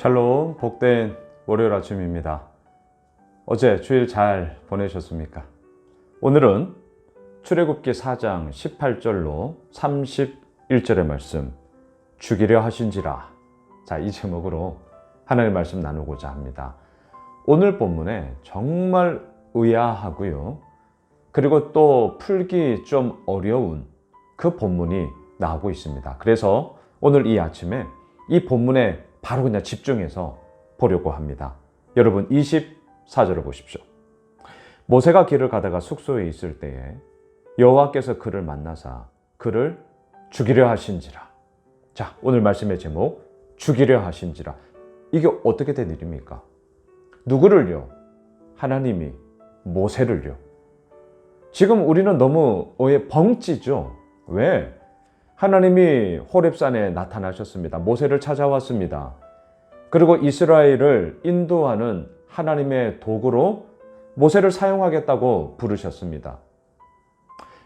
샬롬, 복된 월요일 아침입니다. 어제 주일 잘 보내셨습니까? 오늘은 출애굽기 4장 18절로 31절의 말씀, 죽이려 하신지라. 자, 이 제목으로 하나님의 말씀 나누고자 합니다. 오늘 본문에 정말 의아하고요, 그리고 또 풀기 좀 어려운 그 본문이 나오고 있습니다. 그래서 오늘 이 아침에 이 본문에 바로 그냥 집중해서 보려고 합니다. 여러분 24절을 보십시오. 모세가 길을 가다가 숙소에 있을 때에 여호와께서 그를 만나사 그를 죽이려 하신지라. 자, 오늘 말씀의 제목, 죽이려 하신지라. 이게 어떻게 된 일입니까? 누구를요? 하나님이 모세를요. 지금 우리는 너무 벙찌죠. 왜? 하나님이 호렙산에 나타나셨습니다. 모세를 찾아왔습니다. 그리고 이스라엘을 인도하는 하나님의 도구로 모세를 사용하겠다고 부르셨습니다.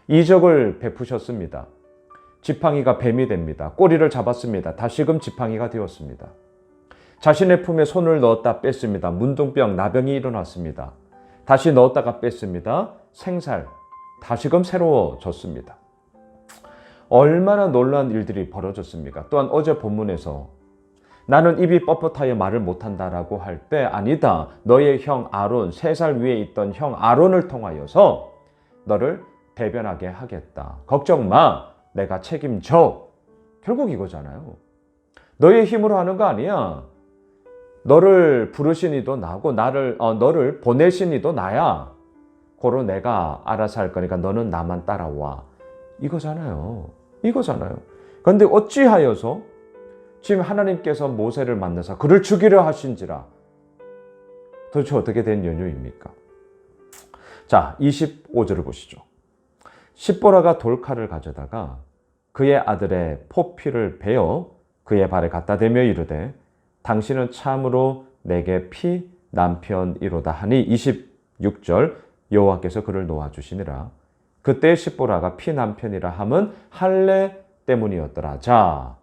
이적을 베푸셨습니다. 지팡이가 뱀이 됩니다. 꼬리를 잡았습니다. 다시금 지팡이가 되었습니다. 자신의 품에 손을 넣었다 뺐습니다. 문둥병, 나병이 일어났습니다. 다시 넣었다가 뺐습니다. 생살, 다시금 새로워졌습니다. 얼마나 놀라운 일들이 벌어졌습니까? 또한 어제 본문에서 나는 입이 뻣뻣하여 말을 못한다라고 할 때, 아니다, 너의 형 아론, 3살 위에 있던 형 아론을 통하여서 너를 대변하게 하겠다. 걱정 마, 내가 책임져. 결국 이거잖아요. 너의 힘으로 하는 거 아니야. 너를 부르신 이도 나고 너를 보내신 이도 나야. 고로 내가 알아서 할 거니까 너는 나만 따라와. 이거잖아요. 그런데 어찌하여서 지금 하나님께서 모세를 만나서 그를 죽이려 하신지라. 도대체 어떻게 된 연유입니까? 자, 25절을 보시죠. 십보라가 돌칼을 가져다가 그의 아들의 포피를 베어 그의 발에 갖다 대며 이르되 당신은 참으로 내게 피 남편이로다 하니 26절 여호와께서 그를 놓아주시니라. 그때 십보라가 피 남편이라 함은 할례 때문이었더라. 자,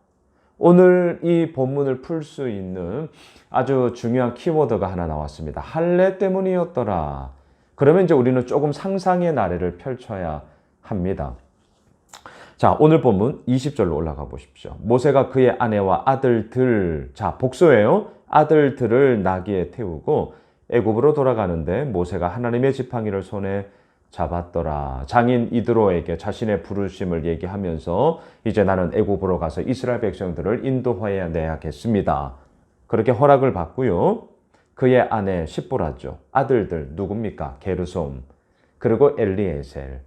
오늘 이 본문을 풀 수 있는 아주 중요한 키워드가 하나 나왔습니다. 할례 때문이었더라. 그러면 이제 우리는 조금 상상의 나래를 펼쳐야 합니다. 자, 오늘 본문 20절로 올라가 보십시오. 모세가 그의 아내와 아들들, 자, 복수예요. 아들들을 나귀에 태우고 애굽으로 돌아가는데 모세가 하나님의 지팡이를 손에 잡았더라. 장인 이드로에게 자신의 부르심을 얘기하면서 이제 나는 애굽으로 가서 이스라엘 백성들을 인도하여 내야겠습니다. 그렇게 허락을 받고요. 그의 아내 십보라죠. 아들들 누굽니까? 게르솜 그리고 엘리에셀,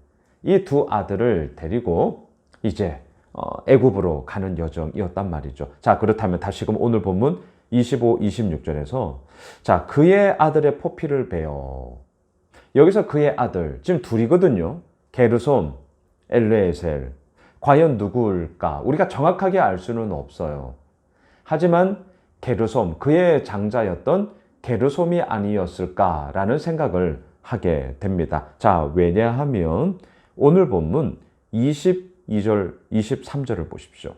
이 두 아들을 데리고 이제 애굽으로 가는 여정이었단 말이죠. 자, 그렇다면 다시금 오늘 본문 25, 26절에서 자, 그의 아들의 포피를 베어. 여기서 그의 아들, 지금 둘이거든요. 게르솜, 엘르에셀. 과연 누구일까? 우리가 정확하게 알 수는 없어요. 하지만 게르솜, 그의 장자였던 게르솜이 아니었을까라는 생각을 하게 됩니다. 자, 왜냐하면 오늘 본문 22절, 23절을 보십시오.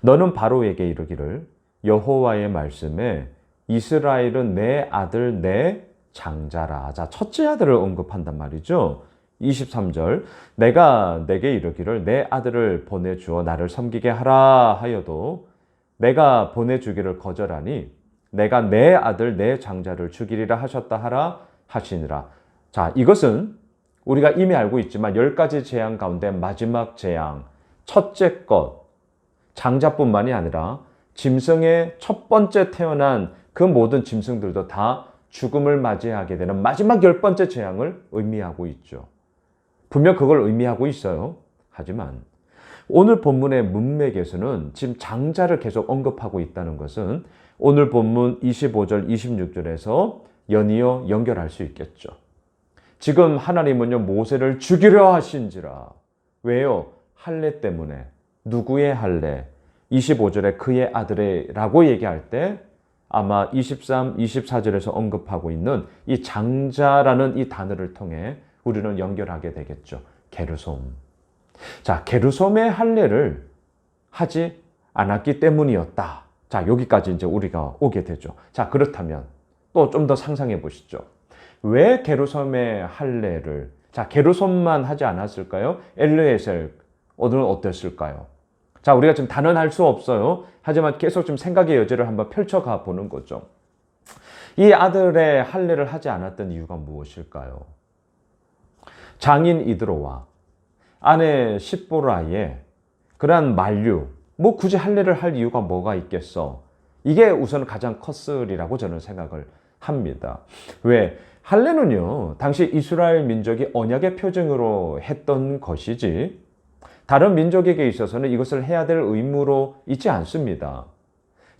너는 바로에게 이르기를 여호와의 말씀에 이스라엘은 내 아들 내 장자라. 자, 첫째 아들을 언급한단 말이죠. 23절 내가 내게 이르기를 내 아들을 보내주어 나를 섬기게 하라 하여도 내가 보내주기를 거절하니 내가 내 아들 내 장자를 죽이리라 하셨다 하라 하시니라. 자, 이것은 우리가 이미 알고 있지만 10가지 재앙 가운데 마지막 재앙, 첫째 것, 장자뿐만이 아니라 짐승의 첫 번째 태어난 그 모든 짐승들도 다 죽음을 맞이하게 되는 마지막 10번째 재앙을 의미하고 있죠. 분명 그걸 의미하고 있어요. 하지만 오늘 본문의 문맥에서는 지금 장자를 계속 언급하고 있다는 것은 오늘 본문 25절, 26절에서 연이어 연결할 수 있겠죠. 지금 하나님은요, 모세를 죽이려 하신지라. 왜요? 할례 때문에. 누구의 할례? 25절에 그의 아들이라고 얘기할 때 아마 23, 24절에서 언급하고 있는 이 장자라는 이 단어를 통해 우리는 연결하게 되겠죠. 게르솜. 자, 게르솜의 할례를 하지 않았기 때문이었다. 자, 여기까지 이제 우리가 오게 되죠. 자, 그렇다면 또 좀 더 상상해 보시죠. 왜 게르솜의 할례를, 자, 게르솜만 하지 않았을까요? 엘르에셀, 오늘은 어땠을까요? 자, 우리가 지금 단언할 수 없어요. 하지만 계속 좀 생각의 여지를 한번 펼쳐가 보는 거죠. 이 아들의 할례를 하지 않았던 이유가 무엇일까요? 장인 이드로와 아내 십보라의 그러한 만류, 뭐 굳이 할례를 할 이유가 뭐가 있겠어? 이게 우선 가장 컸으리라고 저는 생각을 합니다. 왜? 할례는요, 당시 이스라엘 민족이 언약의 표징으로 했던 것이지 다른 민족에게 있어서는 이것을 해야 될 의무로 있지 않습니다.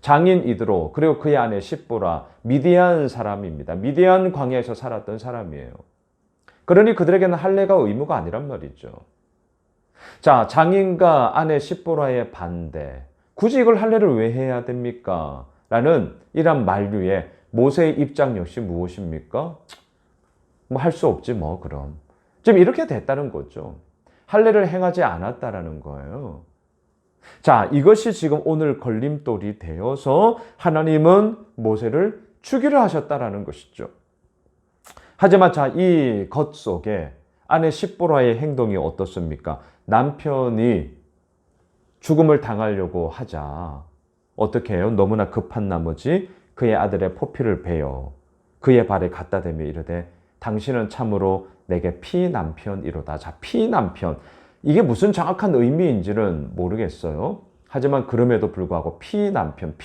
장인 이드로, 그리고 그의 아내 십보라, 미디안 사람입니다. 미디안 광야에서 살았던 사람이에요. 그러니 그들에게는 할례가 의무가 아니란 말이죠. 자, 장인과 아내 십보라의 반대. 굳이 이걸 할례를 왜 해야 됩니까? 라는 이런 만류의 모세의 입장 역시 무엇입니까? 뭐 할 수 없지 뭐 그럼. 지금 이렇게 됐다는 거죠. 할례를 행하지 않았다라는 거예요. 자, 이것이 지금 오늘 걸림돌이 되어서 하나님은 모세를 죽이려 하셨다라는 것이죠. 하지만 자, 이 것 속에 아내 십보라의 행동이 어떻습니까? 남편이 죽음을 당하려고 하자 어떻게 해요? 너무나 급한 나머지 그의 아들의 포피를 베어 그의 발에 갖다 대며 이르되 당신은 참으로 내게 피남편이로다. 자, 피남편. 이게 무슨 정확한 의미인지는 모르겠어요. 하지만 그럼에도 불구하고 피남편,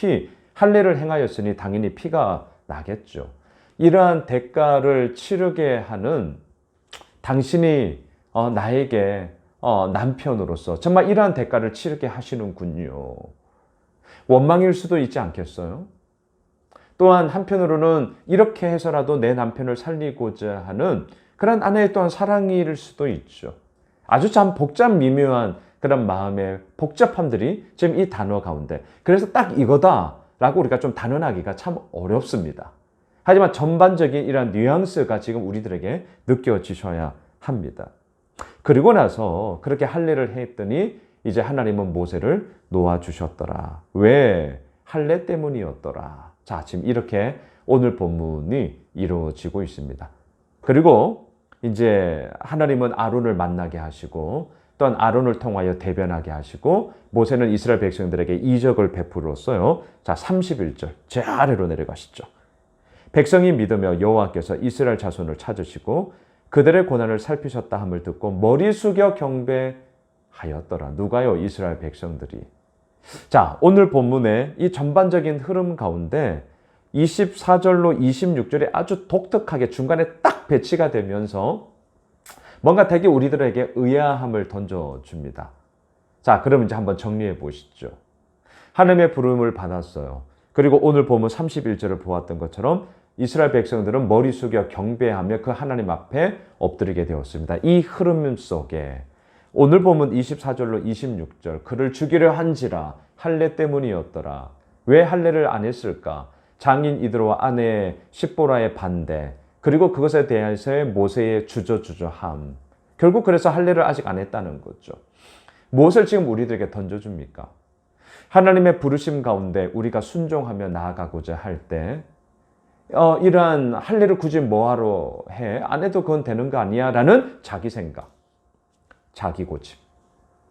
할례를 행하였으니 당연히 피가 나겠죠. 이러한 대가를 치르게 하는 당신이 나에게 남편으로서 정말 이러한 대가를 치르게 하시는군요. 원망일 수도 있지 않겠어요? 또한 한편으로는 이렇게 해서라도 내 남편을 살리고자 하는 그런 아내의 또한 사랑일 수도 있죠. 아주 참 복잡 미묘한 그런 마음의 복잡함들이 지금 이 단어 가운데, 그래서 딱 이거다라고 우리가 좀 단언하기가 참 어렵습니다. 하지만 전반적인 이런 뉘앙스가 지금 우리들에게 느껴지셔야 합니다. 그리고 나서 그렇게 할례를 했더니 이제 하나님은 모세를 놓아주셨더라. 왜? 할례 때문이었더라. 자, 지금 이렇게 오늘 본문이 이루어지고 있습니다. 그리고 이제 하나님은 아론을 만나게 하시고 또한 아론을 통하여 대변하게 하시고 모세는 이스라엘 백성들에게 이적을 베풀었어요. 자, 31절 제 아래로 내려가시죠. 백성이 믿으며 여호와께서 이스라엘 자손을 찾으시고 그들의 고난을 살피셨다 함을 듣고 머리 숙여 경배하였더라. 누가요? 이스라엘 백성들이. 자, 오늘 본문의 이 전반적인 흐름 가운데 24절로 26절이 아주 독특하게 중간에 딱 배치가 되면서 뭔가 되게 우리들에게 의아함을 던져줍니다. 자, 그럼 이제 한번 정리해 보시죠. 하나님의 부름을 받았어요. 그리고 오늘 본문 31절을 보았던 것처럼 이스라엘 백성들은 머리 숙여 경배하며 그 하나님 앞에 엎드리게 되었습니다. 이 흐름 속에 오늘 본문 24절로 26절 그를 죽이려 한지라 할례 때문이었더라. 왜 할례를 안 했을까? 장인 이드로와 아내 십보라의 반대, 그리고 그것에 대해서의 모세의 주저함. 결국 그래서 할례를 아직 안 했다는 거죠. 무엇을 지금 우리들에게 던져줍니까? 하나님의 부르심 가운데 우리가 순종하며 나아가고자 할 때 이러한 할례를 굳이 뭐하러 해? 안 해도 그건 되는 거 아니야? 라는 자기 생각, 자기 고집.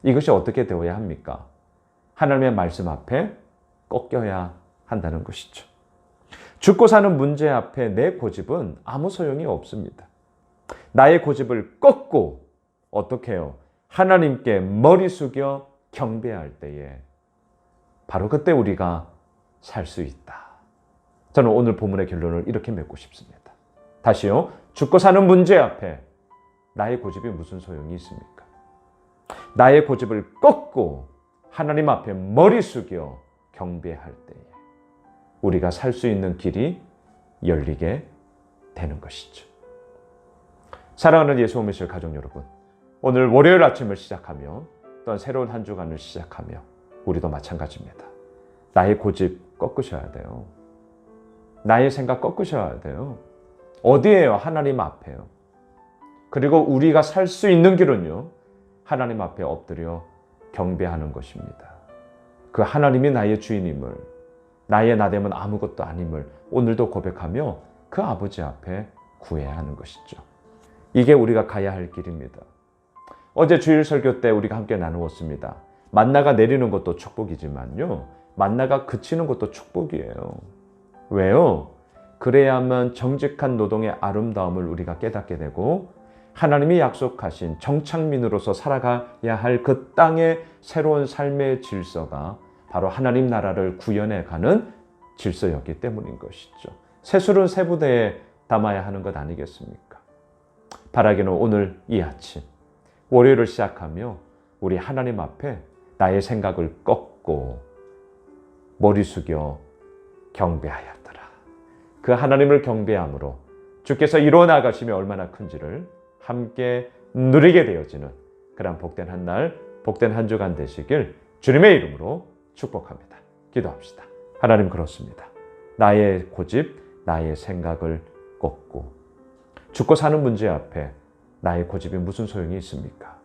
이것이 어떻게 되어야 합니까? 하나님의 말씀 앞에 꺾여야 한다는 것이죠. 죽고 사는 문제 앞에 내 고집은 아무 소용이 없습니다. 나의 고집을 꺾고 어떻게 해요? 하나님께 머리 숙여 경배할 때에 바로 그때 우리가 살 수 있다. 저는 오늘 본문의 결론을 이렇게 맺고 싶습니다. 다시요. 죽고 사는 문제 앞에 나의 고집이 무슨 소용이 있습니까? 나의 고집을 꺾고 하나님 앞에 머리 숙여 경배할 때에 우리가 살 수 있는 길이 열리게 되는 것이죠. 사랑하는 예수 오미실 가족 여러분, 오늘 월요일 아침을 시작하며 또한 새로운 한 주간을 시작하며 우리도 마찬가지입니다. 나의 고집 꺾으셔야 돼요. 나의 생각 꺾으셔야 돼요. 어디에요? 하나님 앞에요. 그리고 우리가 살 수 있는 길은요, 하나님 앞에 엎드려 경배하는 것입니다. 그 하나님이 나의 주인임을, 나의 나됨은 아무것도 아님을 오늘도 고백하며 그 아버지 앞에 구해야 하는 것이죠. 이게 우리가 가야 할 길입니다. 어제 주일 설교 때 우리가 함께 나누었습니다. 만나가 내리는 것도 축복이지만요, 만나가 그치는 것도 축복이에요. 왜요? 그래야만 정직한 노동의 아름다움을 우리가 깨닫게 되고 하나님이 약속하신 정착민으로서 살아가야 할 그 땅의 새로운 삶의 질서가 바로 하나님 나라를 구현해가는 질서였기 때문인 것이죠. 새술은 새 부대에 담아야 하는 것 아니겠습니까? 바라기는 오늘 이 아침 월요일을 시작하며 우리 하나님 앞에 나의 생각을 꺾고 머리 숙여 경배하였더라. 그 하나님을 경배함으로 주께서 이루어 나가심이 얼마나 큰지를 함께 누리게 되어지는 그런 복된 한 날, 복된 한 주간 되시길 주님의 이름으로 축복합니다. 기도합시다. 하나님, 그렇습니다. 나의 고집, 나의 생각을 꺾고 죽고 사는 문제 앞에 나의 고집이 무슨 소용이 있습니까?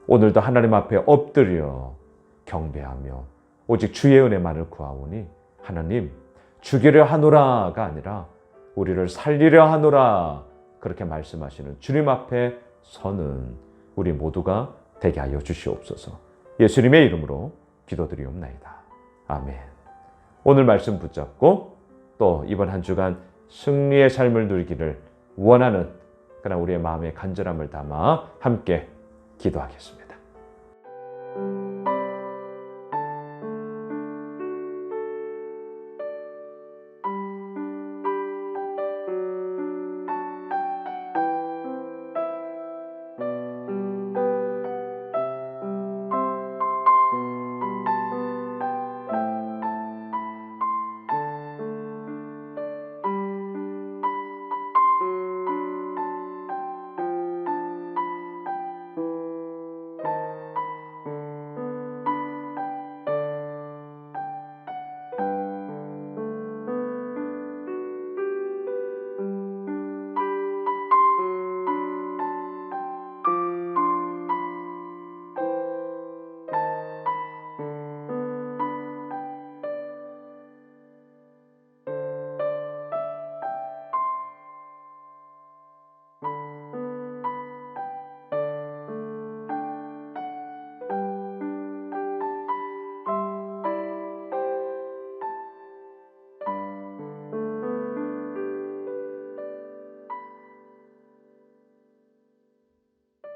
오늘도 하나님 앞에 엎드려 경배하며 오직 주의 은혜만을 구하오니 하나님, 죽이려 하노라가 아니라 우리를 살리려 하노라 그렇게 말씀하시는 주님 앞에 서는 우리 모두가 되게 하여 주시옵소서. 예수님의 이름으로 기도드리옵나이다. 아멘. 오늘 말씀 붙잡고 또 이번 한 주간 승리의 삶을 누리기를 원하는 그러나 우리의 마음의 간절함을 담아 함께 기도하겠습니다.